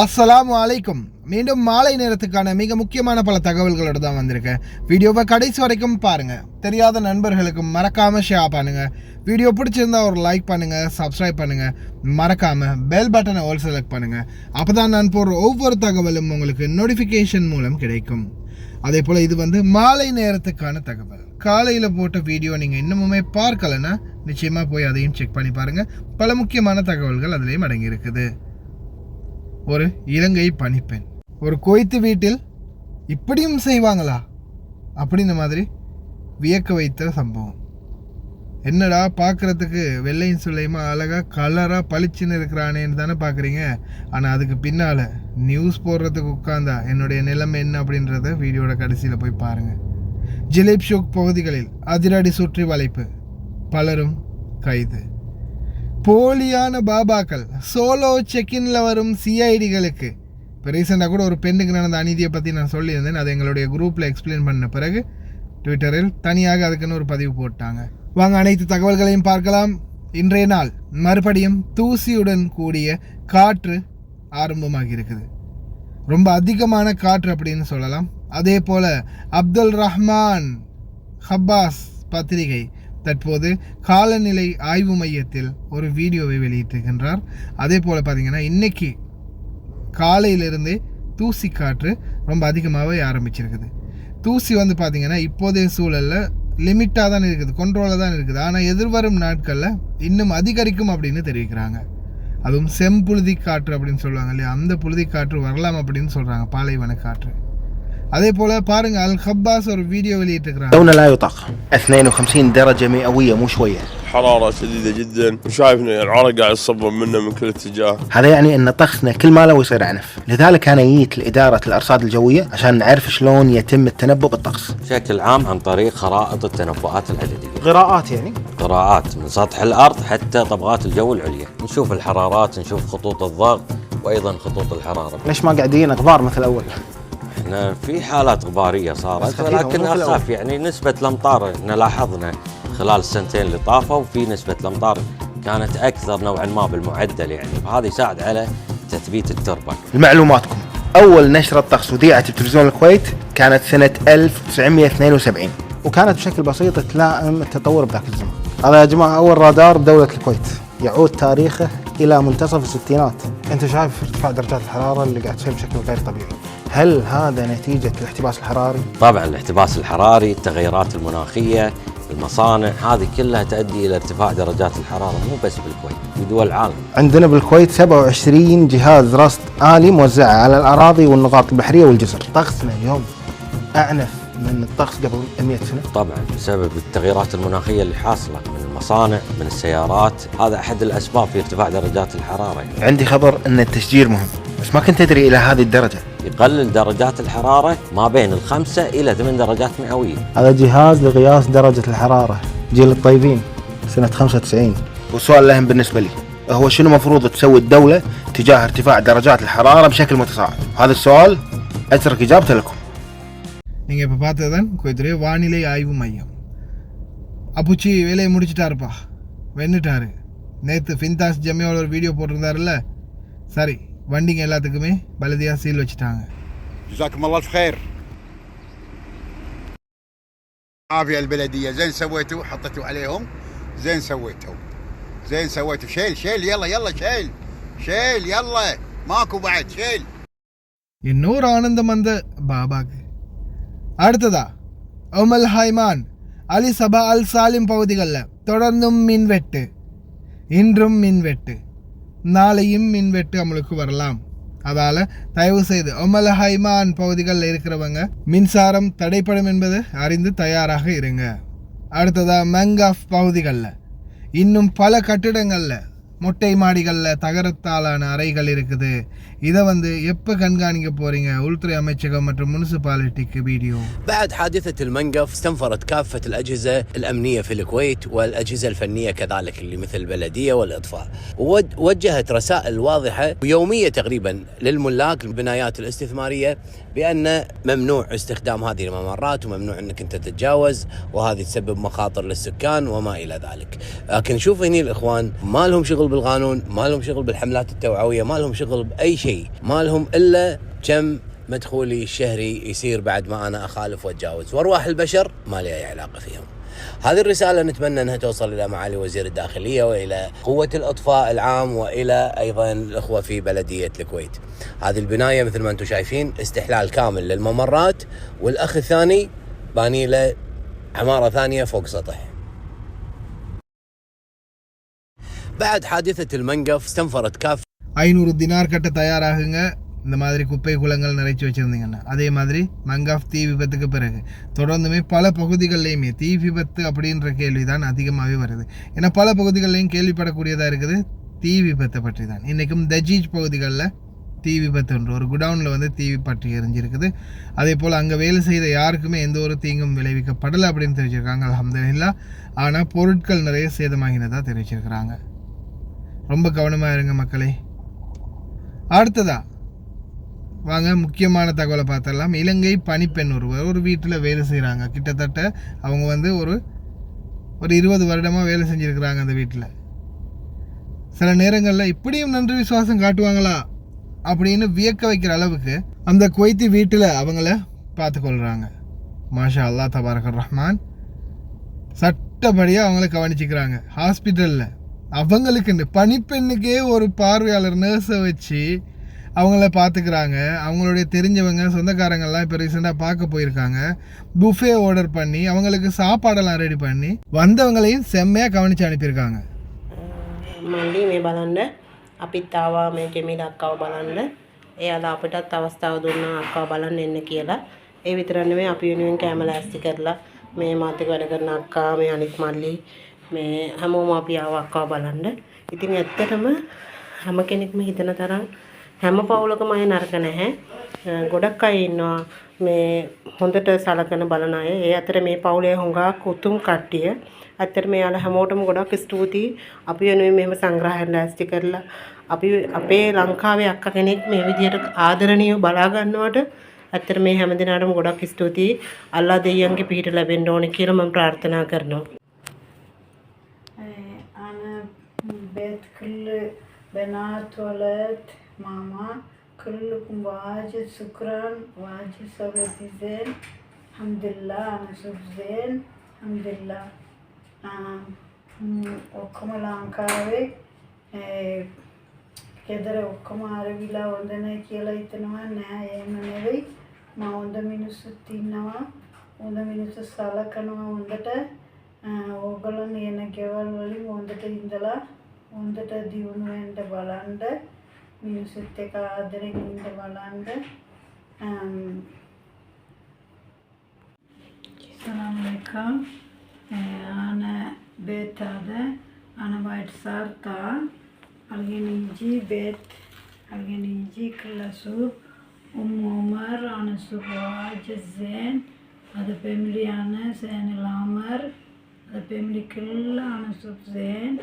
அஸ்ஸலாமு அலைக்கும். மீண்டும் மாலை நேரத்துக்கான மிக முக்கியமான பல தகவல்களோடு தான் வந்திருக்கேன். வீடியோவை கடைசி வரைக்கும் பாருங்கள். தெரியாத நண்பர்களுக்கு மறக்காமல் ஷேர் பண்ணுங்கள். வீடியோ பிடிச்சிருந்தா ஒரு லைக் பண்ணுங்கள், சப்ஸ்கிரைப் பண்ணுங்கள், மறக்காமல் பெல் பட்டனை ஆல் செலக்ட் பண்ணுங்கள். அப்போ தான் நான் போடுற ஒவ்வொரு தகவலும் உங்களுக்கு நோட்டிஃபிகேஷன் மூலம் கிடைக்கும். அதே போல் இது மாலை நேரத்துக்கான தகவல். காலையில் போட்ட வீடியோ நீங்கள் இன்னமுமே பார்க்கலைன்னா நிச்சயமாக போய் அதையும் செக் பண்ணி பாருங்கள். பல முக்கியமான தகவல்கள் அதிலேயும் அடங்கி இருக்குது. ஒரு இலங்கை பணிப்பெண் ஒரு குவைத்து வீட்டில் இப்படியும் செய்வாங்களா அப்படின்ற மாதிரி வியக்க வைத்த சம்பவம். என்னடா பார்க்குறதுக்கு வெள்ளையும் சுள்ளையுமா அழகாக கலராக பளிச்சுன்னு இருக்கிறானேன்னு தானே பார்க்குறீங்க. ஆனால் அதுக்கு பின்னால் நியூஸ் போடுறதுக்கு உட்காந்தா என்னுடைய நிலைமை என்ன அப்படின்றத வீடியோட கடைசியில் போய் பாருங்கள். ஜிலேப் ஷோக் பகுதிகளில் அதிரடி சுற்றி வளைப்பு, பலரும் கைது. போலியான பாபாக்கள் சோலோ செக்கின்ல வரும் சிஐடிகளுக்கு. இப்போ ரீசெண்டாக கூட ஒரு பெண்ணுக்கு நடந்த அநீதியை பற்றி நான் சொல்லியிருந்தேன். அதை எங்களுடைய குரூப்பில் எக்ஸ்பிளைன் பண்ண பிறகு ட்விட்டரில் தனியாக அதுக்குன்னு ஒரு பதிவு போட்டாங்க. வாங்க அனைத்து தகவல்களையும் பார்க்கலாம். இன்றைய நாள் மறுபடியும் தூசியுடன் கூடிய காற்று ஆரம்பமாகி இருக்குது. ரொம்ப அதிகமான காற்று அப்படின்னு சொல்லலாம். அதே போல் அப்துல் ரஹ்மான் ஹப்பாஸ் பத்திரிகை தற்போது காலநிலை ஆய்வு மையத்தில் ஒரு வீடியோவை வெளியிட்டிருக்கின்றார். அதே போல் பார்த்திங்கன்னா இன்றைக்கி காலையிலிருந்தே தூசி காற்று ரொம்ப அதிகமாகவே ஆரம்பிச்சிருக்குது. தூசி பார்த்திங்கன்னா இப்போதைய சூழலில் லிமிட்டாக தான் இருக்குது, கண்ட்ரோலில் தான் இருக்குது. ஆனால் எதிர்வரும் நாட்களில் இன்னும் அதிகரிக்கும் அப்படின்னு தெரிவிக்கிறாங்க. அதுவும் செம்புழுதி காற்று அப்படின்னு சொல்லுவாங்க இல்லையா, அந்த புழுதி காற்று வரலாம் அப்படின்னு சொல்கிறாங்க, பாலைவன காற்று. அதே போல பாருங்க அல் ஹப்பாஸ் ஒரு வீடியோ வெளியிட்டிருக்காங்க. لون لا يطاق 52 درجة مئوية مو شوية. حرارة شديدة جدا وشايفنا العرق قاعد يصبب منا من كل اتجاه. هذا يعني ان طقسنا كل ما له يصير عنف. لذلك انا جيت لإدارة الأرصاد الجوية عشان نعرف شلون يتم التنبؤ بالطقس. بشكل عام عن طريق خرائط التنبؤات العددية. قراءات يعني؟ قراءات من سطح الأرض حتى طبقات الجو العليا. نشوف الحرارات، نشوف خطوط الضغط وأيضا خطوط الحرارة. ليش ما قاعدين غبار مثل أول؟ احنا في حالات غبارية صارت ولكن أخف. يعني نسبة الأمطار احنا لاحظنا خلال السنتين اللي طافوا في نسبة الأمطار كانت أكثر نوعا ما بالمعدل، يعني وهذا يساعد على تثبيت التربة. لمعلوماتكم أول نشرة طقس وذيعت بتلفزيون الكويت كانت سنة 1972 وكانت بشكل بسيط تلائم التطور بذاك الزمان. هذا يا جماعة أول رادار بدولة الكويت يعود تاريخه إلى منتصف الستينات. أنت شايف ارتفاع درجات الحرارة اللي قاعد تصير بشكل غير طبيعي. هل هذا نتيجة الاحتباس الحراري؟ طبعا الاحتباس الحراري، التغيرات المناخية، المصانع، هذه كلها تؤدي إلى ارتفاع درجات الحرارة مو بس بالكويت، في دول العالم. عندنا بالكويت 27 جهاز رصد آلي موزعة على الأراضي والنقاط البحرية والجزر. طقسنا اليوم أعنف من الطقس قبل 100 سنة. طبعا بسبب التغيرات المناخية اللي حاصلة من المصانع، من السيارات، هذا أحد الأسباب في ارتفاع درجات الحرارة. عندي خبر أن التشجير مهم بس ما كنت أدري إلى هذه الدرجة. يقلل درجات الحرارة ما بين 5 إلى 8 درجات مئوية. هذا جهاز لقياس درجة الحرارة جيل الطيبين سنة 95. والسؤال لهم بالنسبة لي هو شنو مفروض تسوي الدولة تجاه ارتفاع درجات الحرارة بشكل متصاعد؟ هذا السؤال أترك إجابته لكم. நீங்கள் இப்போ பார்த்ததுதான் குவைத்துடைய வானிலை ஆய்வு மையம். அப்புச்சி வேலையை முடிச்சிட்டாருப்பா, வென்னுட்டாரு. நேற்று ஃபின்தாஸ் ஜமியோட ஒரு வீடியோ போட்டிருந்தாருல்ல, சரி வண்டிங்க எல்லாத்துக்குமே பலதியாக சீல் வச்சுட்டாங்க. جزاكم الله بخير. عافية البلدية زين سويتوا، حطيتوا عليهم زين سويتوا، زين سويتوا. شيل شيل يلا يلا شيل شيل يلا ماكو بعد شيل. இன்னொரு ஆனந்தம் அந்த பாபாக்கு. அடுத்ததா ஒமல் ஹைமான் அலி சபா அல் சாலிம் பகுதிகளில் தொடர்ந்தும் மின்வெட்டு. இன்றும் மின்வெட்டு, நாளையும் மின்வெட்டு அமலுக்கு வரலாம். அதால் தயவு செய்து ஒமல் ஹைமான் பகுதிகளில் இருக்கிறவங்க மின்சாரம் தடைப்படும் என்பது அறிந்து தயாராக இருங்க. அடுத்ததா மங்காஃப் பகுதிகளில் இன்னும் பல கட்டிடங்களில் மொட்டை மாடிகளில் தகரத்தாலான அறைகள் இருக்குது. இதை எப்போ கண்காணிக்க போறீங்க? உள்துறை அமைச்சகம் மற்றும் முனிசிபாலிட்டிக்கு வீடியோ. بعد حادثة المنقف استنفرت كافة الأجهزة الأمنية في الكويت والأجهزة الفنية كذلك اللي مثل البلدية والإطفاء، ووجهت رسائل واضحة ويومية تقريبا للملاك البنايات الاستثمارية بأن ممنوع استخدام هذه الممرات وممنوع أنك أنت تتجاوز، وهذه تسبب مخاطر للسكان وما إلى ذلك. لكن شوف هني الإخوان ما لهم شغل بالقانون، ما لهم شغل بالحملات التوعوية، ما لهم شغل بأي شيء، ما لهم إلا كم مدخولي الشهري يصير بعد ما أنا أخالف وأتجاوز، وأرواح البشر ما لي أي علاقة فيهم. هذه الرسالة نتمنى أنها توصل إلى معالي وزير الداخلية وإلى قوة الإطفاء العام وإلى أيضا الأخوة في بلدية الكويت. هذه البناية مثل ما أنتم شايفين استحلال كامل للممرات، والأخ الثاني باني له عمارة ثانية فوق سطح. بعد حادثة المنقف استنفرت كافة 500 தினார் கட்ட தயாராகுங்க. இந்த மாதிரி குப்பை குளங்கள் நிறைச்சி வச்சுருந்தீங்கன்னா. அதே மாதிரி மங்காஃப் தீ விபத்துக்கு பிறகு தொடர்ந்துமே பல பகுதிகள்லையுமே தீ விபத்து அப்படின்ற கேள்வி தான் அதிகமாகவே வருது. ஏன்னா பல பகுதிகள்லையும் கேள்விப்படக்கூடியதாக இருக்குது தீ விபத்தை பற்றி தான். இன்றைக்கும் தஜீஜ் பகுதிகளில் தீ விபத்துன்ற ஒரு குடவுனில் வந்து தீ பற்றி எரிஞ்சிருக்குது. அதே போல் அங்கே வேலை செய்த யாருக்குமே எந்த ஒரு தீங்கும் விளைவிக்கப்படலை அப்படின்னு தெரிவிச்சிருக்காங்க, அல்ஹம்துலில்லாஹ். ஆனால் பொருட்கள் நிறைய சேதமாகினதாக தெரிவிச்சிருக்கிறாங்க. ரொம்ப கவனமாக இருங்க மக்களே. அடுத்ததா வாங்க முக்கியமான தகவலை பார்த்தரலாம். இலங்கை பணிப்பெண் ஒருவர் ஒரு வீட்டில் வேலை செய்கிறாங்க. கிட்டத்தட்ட அவங்க வந்து ஒரு 20 வருடமாக வேலை செஞ்சுருக்கிறாங்க அந்த வீட்டில். சில நேரங்களில் இப்படியும் நன்றி விசுவாசம் காட்டுவாங்களா அப்படின்னு வியக்க வைக்கிற அளவுக்கு அந்த குவைத்தி வீட்டில் அவங்கள பார்த்துக்கொள்கிறாங்க. மாஷா அல்லாஹ் தபாரக் ரஹ்மான். சட்டப்படியாக அவங்கள கவனிச்சிக்கிறாங்க. ஹாஸ்பிட்டலில் அவங்களுக்குன்னு பணிப்பெண்ணுக்கே ஒரு பார்வையாளர் நர்ஸை வச்சு அவங்கள பார்த்துக்கிறாங்க. அவங்களுடைய தெரிஞ்சவங்க சொந்தக்காரங்கள்லாம் இப்போ ரீசெண்டாக பார்க்க போயிருக்காங்க. புஃபே ஆர்டர் பண்ணி அவங்களுக்கு சாப்பாடெல்லாம் ரெடி பண்ணி வந்தவங்களையும் செம்மையாக கவனித்து அனுப்பியிருக்காங்க. මල්ලි මේ බලන්න අපිත් ආවා මේ ජෙමිලා අක්කව බලන්න. එයාලා අපිටත් අවස්ථාව දුන්නා අක්කව බලන්න එන්න කියලා. ඒ විතර නෙමෙයි අපි වෙනුවෙන් කැම ලෑස්ති කරලා මේ මාත් එක්ක වැඩ කරන අක්කා මේ අනිත් මල්ලි මේ හැමෝම අපි ආවා අක්කව බලන්න. ඉතින් ඇත්තටම හැම කෙනෙක්ම හිතන තරම් හැම පවුලකම අය නරක නැහැ. ගොඩක් අය ඉන්නවා මේ හොඳට සලකන බලන අය. ඒ අතර මේ පවුලේ හුඟක් උතුම් කට්ටිය. ඇත්තට මෙයාලා හැමෝටම ගොඩක් ස්තුතියි. අපි වෙනුවෙන් මෙහෙම සංග්‍රහයක් ලෑස්ති කරලා අපි අපේ ලංකාවේ අක්කා කෙනෙක් මේ විදියට ආදරණීයව බලා ගන්නවට ඇත්තට මේ හැම දිනාටම ගොඩක් ස්තුතියි. අල්ලා දෙයියන්ගේ පිහිට ලැබෙන්න ඕනේ කියලා මම ප්‍රාර්ථනා කරනවා. أنا بيت كل بنات ولد ماما كلكم واجد شكرا واجد سويتي زين الحمد لله أنا شوف زين الحمد لله ඔක්කොම ලංකාවේ ගෙදර ඔක්කොම ආරවිලා හොඳ නැහැ කියලා හිතනවා නෑ. එහෙම නෙවෙයි. මම හොඳ මිනිස්සුත් ඉන්නවා. හොඳ මිනිස්සු සලකනවා හොඳට. ඕගොල්ලෝ නියන ගෙවල් වලින් හොඳට ඉඳලා හොඳට දියුණු වෙන්න බලන්න. මිනිස්සුත් එක්ක ආදරෙන් ඉන්න බලන්න. السلام عليكم. أنا بيت هذا أنا وايد صارتا الجنيجي بيت الجنيجي كل سوق عمر أنا سوق واجد زين. هذا فاميلي أنا زين العمر. هذا فاميلي كله أنا سوق زين.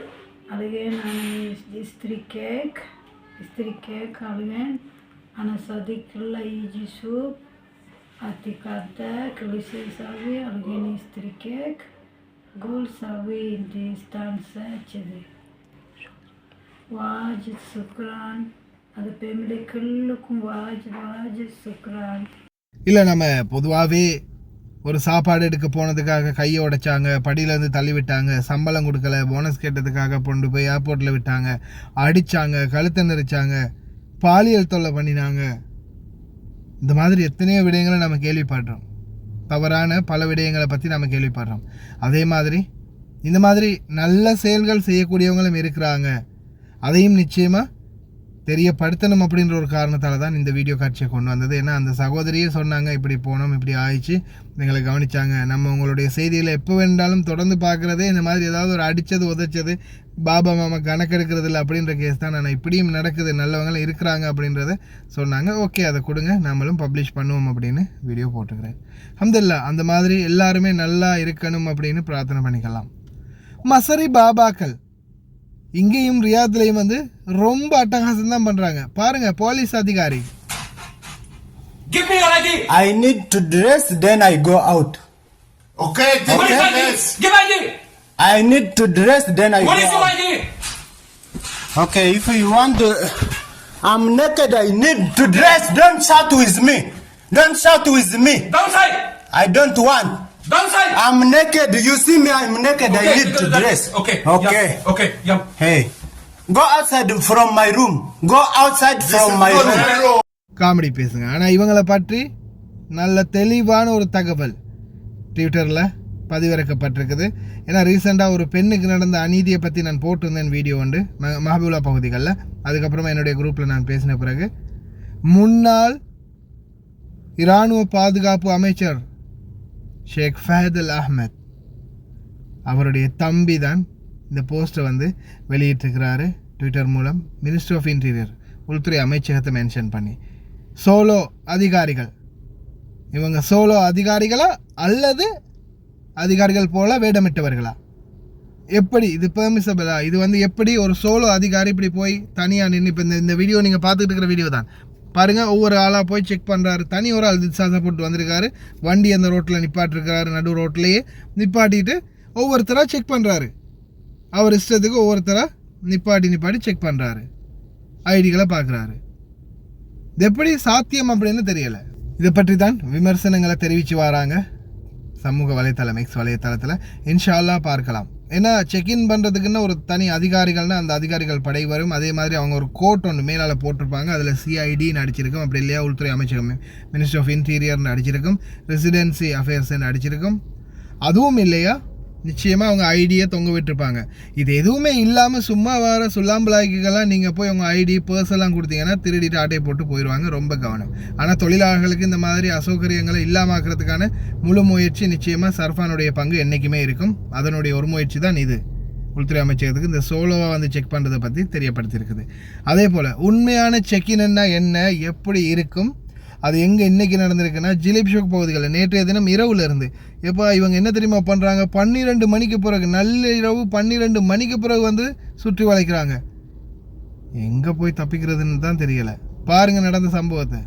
الجن أنا استري كيك الجن أنا صديق كله يجي سوق أتكادا كل شيء سوي الجن استري كيك قول سوي انتي استانسة كذي. واجد شكرا. هذا فاميلي كلكم واجد شكرا. இல்லை நம்ம பொதுவாகவே ஒரு சாப்பாடு எடுக்க போனதுக்காக கையை உடைச்சாங்க, படியிலேருந்து தள்ளி விட்டாங்க, சம்பளம் கொடுக்கல, போனஸ் கேட்டதுக்காக கொண்டு போய் ஏர்போர்ட்டில் விட்டாங்க, அடித்தாங்க, கழுத்தை நெரிச்சாங்க, பாலியல் தொல்லை பண்ணினாங்க. இந்த மாதிரி எத்தனையோ விடயங்களை நம்ம கேள்விப்படுறோம். தவறான பல விடயங்களை பற்றி நம்ம கேள்விப்படுறோம். அதே மாதிரி இந்த மாதிரி நல்ல செயல்கள் செய்யக்கூடியவங்களும் இருக்கிறாங்க. அதையும் நிச்சயமாக தெரியப்படுத்தணும் அப்படின்ற ஒரு காரணத்தால் தான் இந்த வீடியோ காட்சியை கொண்டு வந்தது. ஏன்னா அந்த சகோதரியே சொன்னாங்க இப்படி போனோம் இப்படி ஆயிடுச்சு, எங்களை கவனித்தாங்க. நம்ம உங்களுடைய செய்தியில் எப்போ வேண்டாலும் தொடர்ந்து பார்க்குறதே இந்த மாதிரி ஏதாவது ஒரு அடித்தது உதைச்சது பாபா மாமா கணக்கெடுக்கிறது இல்லை அப்படின்ற கேஸ் தான். நான் இப்படியும் நடக்குது, நல்லவங்களும் இருக்கிறாங்க அப்படின்றத சொன்னாங்க. ஓகே அதை கொடுங்க, நம்மளும் பப்ளிஷ் பண்ணுவோம் அப்படின்னு வீடியோ போட்டுக்கிறேன். அல்ஹம்துலில்லாஹ் அந்த மாதிரி எல்லாருமே நல்லா இருக்கணும் அப்படின்னு பிரார்த்தனை பண்ணிக்கலாம். மசரி பாபாக்கள் இங்கேயும் ரியாத்லையும் வந்து ரொம்ப அட்டகாசம் தான் பண்றாங்க. பாருங்க போலீஸ் அதிகாரி. I need to dress then I go out. Okay, Okay. yes. I need to dress then I go out. Okay, if you want to, I'm naked. I need to dress. Don't shout with me. Don't shout with me. Don't say. I don't want. Don't say. I'm naked. You see me? I'm naked. Okay, I need to dress. Okay. Okay. Yeah. Okay. Yeah. Hey, go outside from my room. Go outside from my room. Comedy பேசுங்க. ஆனால் இவங்களை பற்றி நல்ல தெளிவான ஒரு தகவல் ட்விட்டரில் பதிவிறக்கப்பட்டிருக்குது. ஏன்னா ரீசெண்டாக ஒரு பெண்ணுக்கு நடந்த அநீதியை பற்றி நான் போட்டிருந்தேன் வீடியோ உண்டு மஹபூலா பகுதிகளில். அதுக்கப்புறமா என்னுடைய குரூப்பில் நான் பேசின பிறகு முன்னாள் இராணுவ பாதுகாப்பு அமைச்சர் ஷேக் ஃபஹத் அல் அஹ்மத் அவருடைய தம்பி தான் இந்த போஸ்ட்டை வந்து வெளியிட்டிருக்கிறாரு ட்விட்டர் மூலம். மினிஸ்ட்ரி ஆஃப் இன்டீரியர் உள்துறை அமைச்சகத்தை மென்ஷன் பண்ணி சோலோ அதிகாரிகள், இவங்க சோலோ அதிகாரிகளா அல்லது அதிகாரிகள் போல வேடமிட்டவர்களா, எப்படி இது பெர்மிசபிளா? இது வந்து எப்படி ஒரு சோலோ அதிகாரி இப்படி போய் தனியாக நின்று, இப்போ இந்த வீடியோ நீங்கள் பார்த்துட்டு இருக்கிற வீடியோ தான் பாருங்கள், ஒவ்வொரு ஆளாக போய் செக் பண்ணுறாரு. தனி ஒரு ஆள் திசாசை போட்டு வந்திருக்காரு, வண்டி அந்த ரோட்டில் நிப்பாட்டிருக்கிறாரு, நடு ரோட்லேயே நிப்பாட்டிட்டு ஒவ்வொருத்தராக செக் பண்ணுறாரு. அவர் இஷ்டத்துக்கு ஒவ்வொருத்தராக நிப்பாட்டி செக் பண்ணுறாரு, ஐடிகளை பார்க்குறாரு. இது எப்படி சாத்தியம் அப்படின்னு தெரியலை. இதை பற்றி தான் விமர்சனங்களை தெரிவித்து வராங்க சமூக வலைத்தளம் எக்ஸ் வலைத்தளத்தில். இன்ஷா அல்லாஹ் பார்க்கலாம். ஏன்னா செக்இன் பண்ணுறதுக்குன்னு ஒரு தனி அதிகாரிகள்னால் அந்த அதிகாரிகள் படை வரும். அதே மாதிரி அவங்க ஒரு கோட் ஒன்று மேலால் போட்டிருப்பாங்க, அதில் சிஐடின்னு அடிச்சிருக்கும், அப்படி இல்லையா உள்துறை அமைச்சகம் மினிஸ்ட்ரி ஆஃப் இன்டீரியர்னு அடிச்சிருக்கும், ரெசிடென்சி அஃபேர்ஸ்ன்னு அடிச்சிருக்கும். அதுவும் இல்லையா நிச்சயமாக அவங்க ஐடியை தொங்க விட்டுருப்பாங்க. இது எதுவுமே இல்லாமல் சும்மா வர சுல்லாம்பலாய்க்கெல்லாம் நீங்கள் போய் உங்கள் ஐடி பர்ஸெல்லாம் கொடுத்தீங்கன்னா திருடிட்டு ஆட்டையை போட்டு போயிடுவாங்க. ரொம்ப கவனம். ஆனால் தொழிலாளர்களுக்கு இந்த மாதிரி அசௌகரியங்களை இல்லாமக்கிறதுக்கான முழு முயற்சி நிச்சயமாக சர்ஃபானுடைய பங்கு என்றைக்குமே இருக்கும். அதனுடைய ஒரு முயற்சி தான் இது. உள்துறை அமைச்சகத்துக்கு இந்த சோலோவாக வந்து செக் பண்ணுறதை பற்றி தெரியப்படுத்தியிருக்குது. அதே போல் உண்மையான செக்கின்னா என்ன, எப்படி இருக்கும், அது எங்கே இன்றைக்கி நடந்திருக்குன்னா ஜிலிப் ஷோக் பகுதிகளில் நேற்றைய தினம் இரவுல இருந்து எப்போ இவங்க என்ன தெரியுமா பண்ணுறாங்க, 12 மணிக்கு பிறகு, நள்ளிரவு 12 மணிக்கு பிறகு வந்து சுற்றி வளைக்கிறாங்க. எங்கே போய் தப்பிக்கிறதுன்னு தான் தெரியலை. பாருங்கள் நடந்த சம்பவத்தை.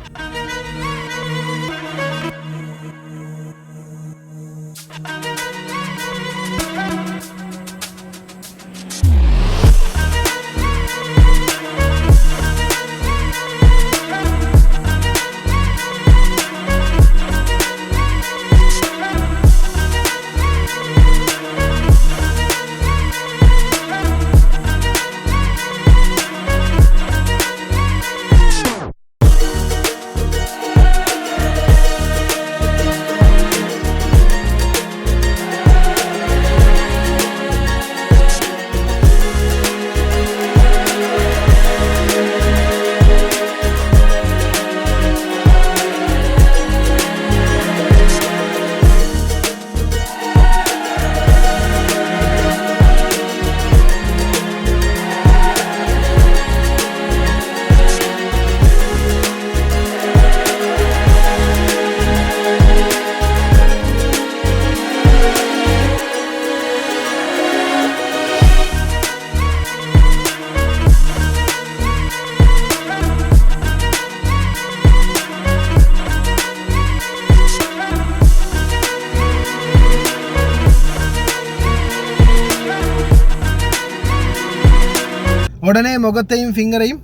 உடனே முகத்தையும் ஃபிங்கரையும்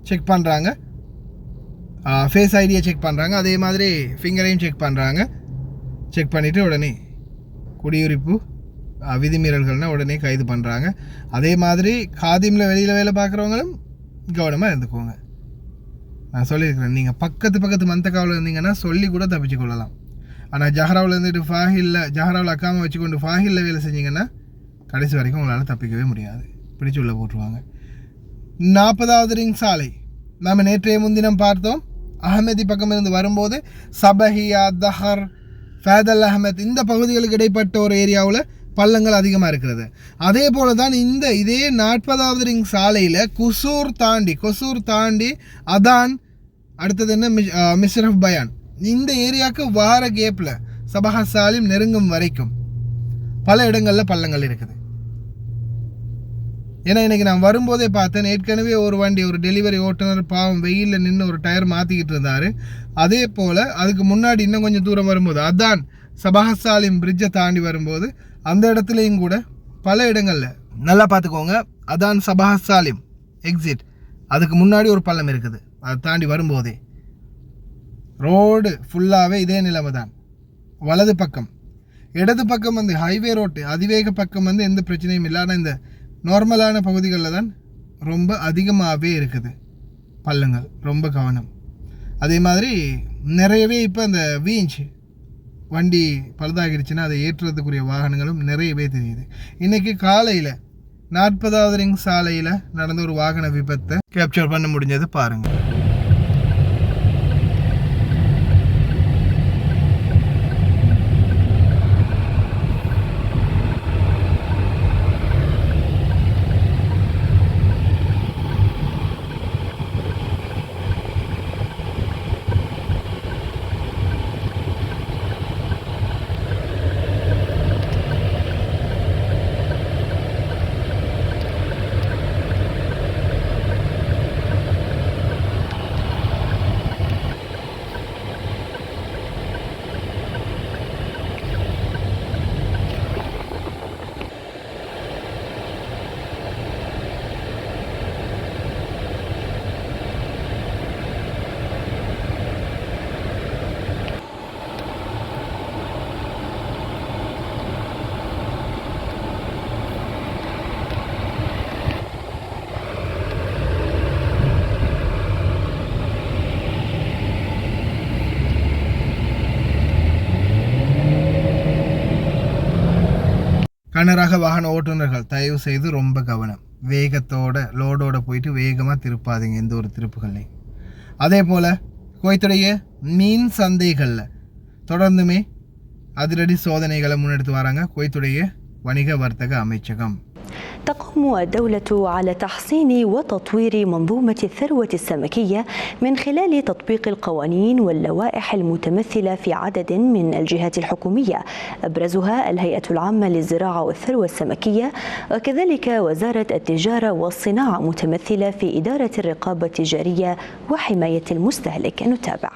செக் பண்ணுறாங்க, ஃபேஸ் ஐடியை செக் பண்ணுறாங்க, அதே மாதிரி ஃபிங்கரையும் செக் பண்ணுறாங்க. செக் பண்ணிவிட்டு உடனே குடியுரிப்பு விதிமீறல்கள்னால் உடனே கைது பண்ணுறாங்க. அதே மாதிரி காதிமில் வெளியில் வேலை பார்க்குறவங்களும் கவனமாக இருந்துக்கோங்க. நான் சொல்லியிருக்கிறேன், நீங்கள் பக்கத்து மந்தக்காவில் இருந்தீங்கன்னா சொல்லி கூட தப்பிச்சு கொள்ளலாம். ஆனால் ஜஹராவில் இருந்துட்டு ஜஹராவில் அக்காமல் வச்சுக்கொண்டு ஃபாஹிலில் வேலை செஞ்சிங்கன்னா கடைசி வரைக்கும் உங்களால் தப்பிக்கவே முடியாது, பிடிச்சி உள்ளே போட்டுருவாங்க. 40வது ரிங் சாலை நாம் நேற்றைய முன்தினம் பார்த்தோம். அஹமதி பக்கம் இருந்து வரும்போது சபஹியா, தஹர், ஃபேதல் அஹமத் இந்த பகுதிகளுக்கு இடைப்பட்ட ஒரு ஏரியாவில் பள்ளங்கள் அதிகமாக இருக்கிறது. அதே போல தான் இதே 40வது ரிங் சாலையில் குசூர் தாண்டி அதான் அடுத்தது என்ன மிஸ்ரஃப் பயான் இந்த ஏரியாவுக்கு வார கேப்பில் சபஹா சாலிம் நெருங்கும் வரைக்கும் பல இடங்களில் பள்ளங்கள் இருக்குது. ஏன்னா இன்றைக்கி நான் வரும்போதே பார்த்தேன், ஏற்கனவே ஒரு டெலிவரி ஓட்டுநர் பாவம் வெயிலில் நின்று ஒரு டயர் மாற்றிக்கிட்டு இருந்தார். அதே போல் அதுக்கு முன்னாடி இன்னும் கொஞ்சம் தூரம் வரும்போது அதான் சபஹா சாலிம் பிரிட்ஜை தாண்டி வரும்போது அந்த இடத்துலையும் கூட பல இடங்களில் நல்லா பார்த்துக்கோங்க. அதான் சபஹா சாலிம் எக்ஸிட், அதுக்கு முன்னாடி ஒரு பள்ளம் இருக்குது. அதை தாண்டி வரும்போதே ரோடு ஃபுல்லாகவே இதே நிலைமை தான். வலது பக்கம், இடது பக்கம் வந்து ஹைவே ரோட்டு அதிவேக பக்கம் வந்து எந்த பிரச்சனையும் இல்லை. ஆனால் இந்த நார்மலான பகுதிகளில் தான் ரொம்ப அதிகமாகவே இருக்குது பள்ளங்கள். ரொம்ப கவனம். அதே மாதிரி நிறையவே இப்போ இந்த வீஞ்ச் வண்டி பழுதாகிடுச்சுன்னா அதை ஏற்றுறதுக்குரிய வாகனங்களும் நிறையவே தெரியுது. இன்றைக்கி காலையில் 40வது ரிங் சாலையில் நடந்த ஒரு வாகன விபத்தை கேப்சர் பண்ண முடிஞ்சது பாருங்கள். கனரக வாகன ஓட்டுநர்கள் தயவு செய்து ரொம்ப கவனம், வேகத்தோட லோடோட போயிட்டு வேகமாக திருப்பாதீங்க எந்த ஒரு திருப்புகள்லையும். அதே போல் குவைத்துடைய மீன் சந்தைகளில் தொடர்ந்துமே அதிரடி சோதனைகளை முன்னெடுத்து வராங்க குவைத்துடைய வணிக வர்த்தக அமைச்சகம். تقوم الدولة على تحسين وتطوير منظومة الثروة السمكية من خلال تطبيق القوانين واللوائح المتمثلة في عدد من الجهات الحكومية، أبرزها الهيئة العامة للزراعة والثروة السمكية، وكذلك وزارة التجارة والصناعة متمثلة في إدارة الرقابة التجارية وحماية المستهلك. نتابع.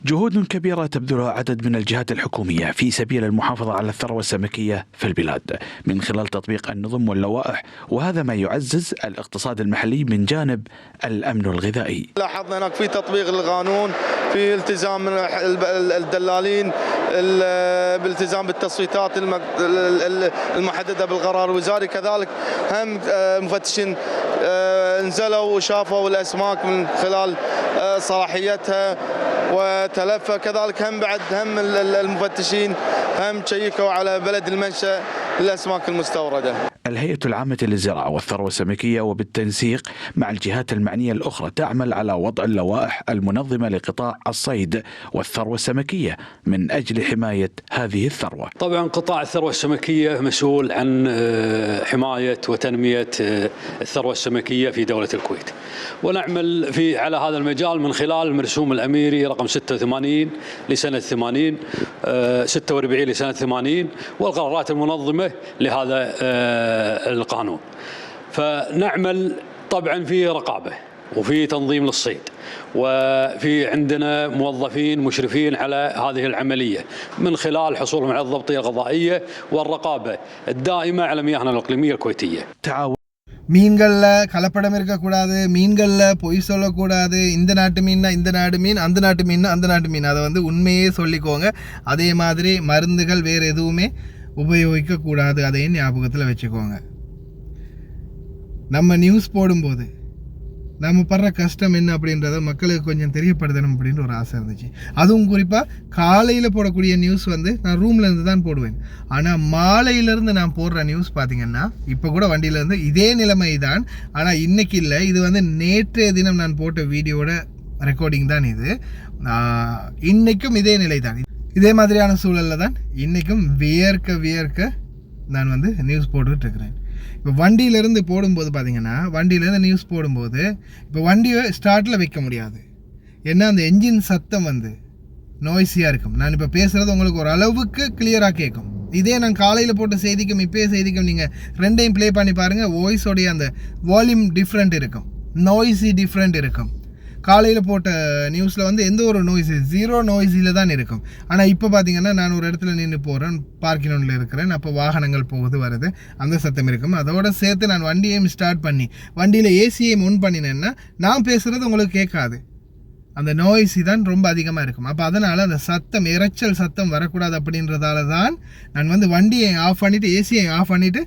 جهود كبيرة تبذلها عدد من الجهات الحكومية في سبيل المحافظة على الثروة السمكية في البلاد من خلال تطبيق النظم واللوائح، وهذا ما يعزز الاقتصاد المحلي من جانب الأمن الغذائي. لاحظنا هناك في تطبيق القانون، في التزام من الدلالين بالالتزام بالتصويتات المحددة بالقرار الوزاري، كذلك هم مفتشين نزلوا وشافوا الأسماك من خلال صلاحيتها وتلفى، كذلك هم المفتشين هم شيكوا على بلد المنشأ للأسماك المستوردة. الهيئة العامة للزراعة والثروة السمكية وبالتنسيق مع الجهات المعنية الأخرى تعمل على وضع اللوائح المنظمة لقطاع الصيد والثروة السمكية من أجل حماية هذه الثروة. طبعا قطاع الثروة السمكية مسؤول عن حماية وتنمية الثروة السمكية في دولة الكويت، ونعمل على هذا المجال من خلال المرسوم الأميري رقم 86 لسنة 80 46 لسنة 80 والقرارات المنظمة لهذا القانون. فنعمل طبعا في رقابة وفي تنظيم للصيد، وفي عندنا موظفين مشرفين على هذه العملية من خلال حصولهم على الضبطية الغذائية والرقابة الدائمة على مياهنا الإقليمية الكويتية. மீன்களில் கலப்படம் இருக்கக்கூடாது, மீன்களில் பொய் சொல்லக்கூடாது. இந்த நாட்டு மீன்னா இந்த நாட்டு மீன், அந்த நாட்டு மீன்னா அந்த நாட்டு மீன், அதை வந்து உண்மையே சொல்லிக்கோங்க. அதே மாதிரி மருந்துகள் வேறு எதுவுமே உபயோகிக்கக்கூடாது, அதையும் ஞாபகத்தில் வச்சுக்கோங்க. நம்ம நியூஸ் போடும்போது நம்ம படுற கஷ்டம் என்ன அப்படின்றத மக்களுக்கு கொஞ்சம் தெரியப்படுத்தணும் அப்படின்ற ஒரு ஆசை இருந்துச்சு. அதுவும் குறிப்பாக காலையில் போடக்கூடிய நியூஸ் வந்து நான் ரூம்லேருந்து தான் போடுவேன். ஆனால் மாலையிலேருந்து நான் போடுற நியூஸ் பார்த்திங்கன்னா இப்போ கூட வண்டியிலேருந்து இதே நிலைமை தான். ஆனால் இன்றைக்கி இல்லை, இது வந்து நேற்றைய தினம் நான் போட்ட வீடியோட ரெக்கார்டிங் தான் இது. இன்றைக்கும் இதே நிலை தான், இதே மாதிரியான சூழலில் தான் இன்றைக்கும் வியர்க்க நான் வந்து நியூஸ் போட்டுட்ருக்கிறேன். இப்போ வண்டியிலேருந்து போடும்போது பார்த்திங்கன்னா, வண்டியிலேருந்து நியூஸ் போடும்போது இப்போ வண்டியை ஸ்டார்ட்டில் வைக்க முடியாது. ஏன்னா அந்த என்ஜின் சத்தம் வந்து நாய்ஸியாக இருக்கும். நான் இப்போ பேசுகிறது உங்களுக்கு ஒரு அளவுக்கு கிளியராக கேட்கும். இதே நான் காலையில் போட்ட செய்திக்கும் இப்போயே செய்திக்கும் நீங்கள் ரெண்டையும் ப்ளே பண்ணி பாருங்கள். வாய்ஸோடைய அந்த வால்யூம் டிஃப்ரெண்ட் இருக்கும், நாய்ஸி டிஃப்ரெண்ட் இருக்கும். காலையில் போட்ட நியூஸில் வந்து எந்த ஒரு நோய்ஸு 0 நோய்ஸில் தான் இருக்கும். ஆனால் இப்போ பார்த்தீங்கன்னா நான் ஒரு இடத்துல நின்று போகிறேன், பார்க்கிங் இருக்கிறேன், அப்போ வாகனங்கள் போகுது வருது, அந்த சத்தம் இருக்கும். அதோடு சேர்த்து நான் வண்டியையும் ஸ்டார்ட் பண்ணி வண்டியில் ஏசியையும் ஒன் பண்ணினேன்னா நான் பேசுகிறது உங்களுக்கு கேட்காது. அந்த நோய்ஸி தான் ரொம்ப அதிகமாக இருக்கும். அப்போ அதனால் அந்த சத்தம், இரைச்சல் சத்தம் வரக்கூடாது அப்படின்றதால தான் நான் வந்து வண்டியை ஆஃப் பண்ணிவிட்டு ஏசியை ஆஃப் பண்ணிவிட்டு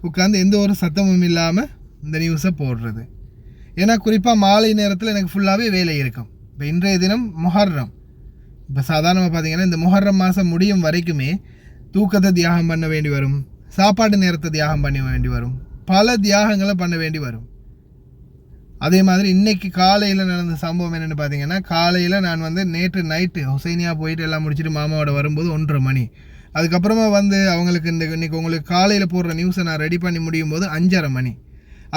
உட்காந்து எந்த ஒரு சத்தமும் இல்லாமல் இந்த நியூஸை போடுறது. ஏன்னா குறிப்பாக மாலை நேரத்தில் எனக்கு ஃபுல்லாகவே வேலை இருக்கும். இப்போ இன்றைய தினம் முஹர்ரம். இப்போ சாதாரணமாக பார்த்தீங்கன்னா இந்த முஹர்ரம் மாதம் முடியும் வரைக்குமே தூக்கத்தை தியாகம் பண்ண வேண்டி வரும், சாப்பாடு நேரத்தை தியாகம் பண்ண வேண்டி வரும், பல தியாகங்களை பண்ண வேண்டி வரும். அதே மாதிரி இன்றைக்கி காலையில் நடந்த சம்பவம் என்னென்னு பார்த்தீங்கன்னா, காலையில் நான் வந்து நேற்று நைட்டு ஹுசைனியா போயிட்டு எல்லாம் முடிச்சுட்டு மாமாவோட வரும்போது 1:30 மணி. அதுக்கப்புறமா வந்து அவங்களுக்கு இன்றைக்கி உங்களுக்கு காலையில் போடுற நியூஸை நான் ரெடி பண்ணி முடியும் போது 5:30 மணி.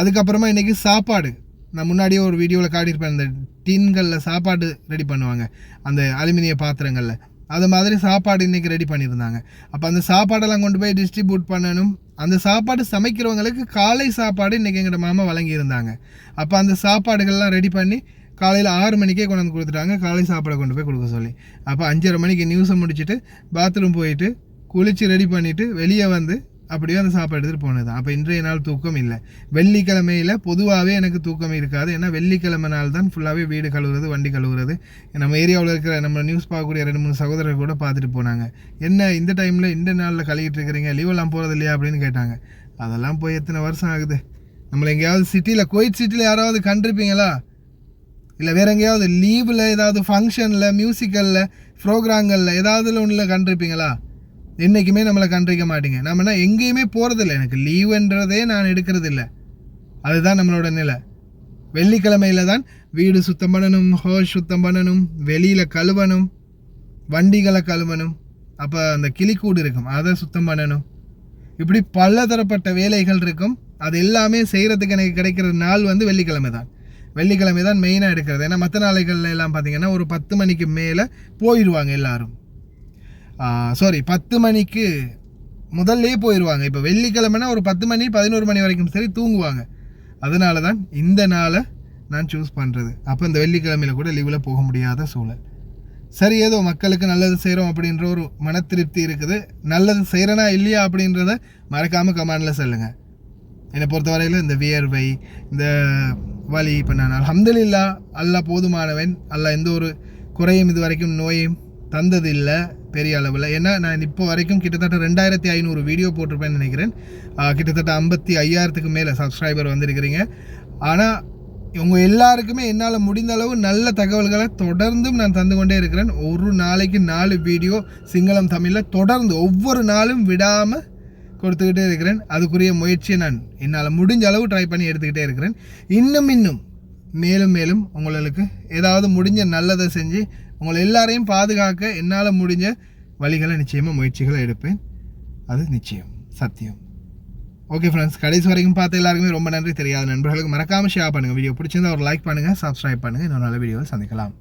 அதுக்கப்புறமா இன்றைக்கி சாப்பாடு நான் முன்னாடியே ஒரு வீடியோவில் காட்டியிருப்பேன், அந்த டின்களில் சாப்பாடு ரெடி பண்ணுவாங்க அந்த அலுமினிய பாத்திரங்களில், அது மாதிரி சாப்பாடு இன்றைக்கி ரெடி பண்ணியிருந்தாங்க. அப்போ அந்த சாப்பாடெல்லாம் கொண்டு போய் டிஸ்ட்ரிபியூட் பண்ணணும். அந்த சாப்பாடு சமைக்கிறவங்களுக்கு காலை சாப்பாடு இன்றைக்கி எங்களோட மாமா வழங்கியிருந்தாங்க. அப்போ அந்த சாப்பாடுகள்லாம் ரெடி பண்ணி காலையில் 6 மணிக்கே கொண்டு வந்து கொடுத்துட்டாங்க, காலை சாப்பாடை கொண்டு போய் கொடுக்க சொல்லி. அப்போ 5:30 மணிக்கு நியூஸை முடிச்சுட்டு பாத்ரூம் போயிட்டு குளித்து ரெடி பண்ணிவிட்டு வெளியே வந்து அப்படியே அந்த சாப்பாடு எடுத்துகிட்டு போனது. அப்போ இன்றைய நாள் தூக்கம் இல்லை. வெள்ளிக்கிழமையில் பொதுவாகவே எனக்கு தூக்கம் இருக்காது. ஏன்னா வெள்ளிக்கிழமை நாள் தான் ஃபுல்லாகவே வீடு கழுவுறது, வண்டி கழுவுறது. நம்ம ஏரியாவில் இருக்கிற நம்ம நியூஸ் பார்க்கக்கூடிய 2-3 சகோதரர்கள் கூட பார்த்துட்டு போனாங்க, என்ன இந்த டைமில் இந்த நாளில் கழுவிட்டு இருக்கிறீங்க, லீவெல்லாம் போகிறது இல்லையா அப்படின்னு கேட்டாங்க. அதெல்லாம் போய் எத்தனை வருஷம் ஆகுது. நம்மளை எங்கேயாவது சிட்டியில், குவைத் சிட்டியில் யாராவது கண்டிருப்பீங்களா? இல்லை வேறு எங்கேயாவது லீவில் ஏதாவது ஃபங்க்ஷனில், மியூசிக்கலில், ப்ரோக்ராம்களில் ஏதாவது ஒன்றில் கண்டிருப்பீங்களா? என்றைக்குமே நம்மளை கண்டிருக்க மாட்டீங்க. நம்மனா எங்கேயுமே போகிறதில்ல, எனக்கு லீவுன்றதே நான் எடுக்கிறதில்ல. அதுதான் நம்மளோட நிலை. வெள்ளிக்கிழமையில் தான் வீடு சுத்தம் பண்ணணும், ஹோஸ் சுத்தம் பண்ணணும், வெளியில் கழுவணும், வண்டிகளை கழுவணும், அப்போ அந்த கிளிக்கூடு இருக்கும் அதை சுத்தம் பண்ணணும். இப்படி பல தரப்பட்ட வேலைகள் இருக்கும். அது எல்லாமே செய்கிறதுக்கு எனக்கு கிடைக்கிற நாள் வந்து வெள்ளிக்கிழமை தான். வெள்ளிக்கிழமை தான் மெயினாக எடுக்கிறது. ஏன்னா மற்ற நாளைகள்ல எல்லாம் பார்த்திங்கன்னா ஒரு 10 மணிக்கு மேலே போயிடுவாங்க எல்லோரும். 10 மணிக்கு முதல்லே போயிடுவாங்க. இப்போ வெள்ளிக்கிழமைனா ஒரு 10 மணி 11 மணி வரைக்கும் சரி தூங்குவாங்க. அதனால தான் இந்த நாளை நான் சூஸ் பண்ணுறது. அப்போ இந்த வெள்ளிக்கிழமையில் கூட லீவில் போக முடியாத சூழல். சரி, ஏதோ மக்களுக்கு நல்லது செய்கிறோம் அப்படின்ற ஒரு மன திருப்தி இருக்குது. நல்லது செய்கிறனா இல்லையா அப்படின்றத மறக்காமல் கமெண்டில் சொல்லுங்கள். என்னை பொறுத்தவரையில் இந்த வியர்வை, இந்த வலி, இப்போ நான் அல்ஹம்துலில்லாஹ் அல்லாஹ் போதுமானவன். அல்லாஹ் எந்த ஒரு குறையும் இது வரைக்கும் நோயும் தந்ததில்லை பெரிய அளவில். ஏன்னா நான் இப்போ வரைக்கும் கிட்டத்தட்ட 2500 வீடியோ போட்டிருப்பேன்னு நினைக்கிறேன். கிட்டத்தட்ட 55,000க்கு மேலே சப்ஸ்கிரைபர் வந்திருக்கிறீங்க. ஆனால் உங்கள் எல்லாருக்குமே என்னால் முடிந்த அளவு நல்ல தகவல்களை தொடர்ந்தும் நான் தந்து கொண்டே இருக்கிறேன். ஒரு நாளைக்கு 4 வீடியோ சிங்களம் தமிழில் தொடர்ந்து ஒவ்வொரு நாளும் விடாமல் கொடுத்துக்கிட்டே இருக்கிறேன். அதுக்குரிய முயற்சியை நான் என்னால் முடிஞ்ச அளவு ட்ரை பண்ணி எடுத்துக்கிட்டே இருக்கிறேன். இன்னும் மேலும் மேலும் உங்களுக்கு ஏதாவது முடிஞ்ச நல்லதை செஞ்சு உங்களை எல்லாரையும் பாதுகாக்க என்னால் முடிஞ்ச வழிகளை நிச்சயமாக முயற்சிகளை எடுப்பேன். அது நிச்சயம், சத்தியம். ஓகே ஃப்ரெண்ட்ஸ், கடைசி வரைக்கும் பார்த்த எல்லாருக்குமே ரொம்ப நன்றி. தெரியாத நண்பர்களுக்கு மறக்காமல் ஷேர் பண்ணுங்கள். வீடியோ பிடிச்சிருந்தா ஒரு லைக் பண்ணுங்கள், சப்ஸ்கிரைப் பண்ணுங்கள். இன்னொரு நல்ல வீடியோவில் சந்திக்கலாம்.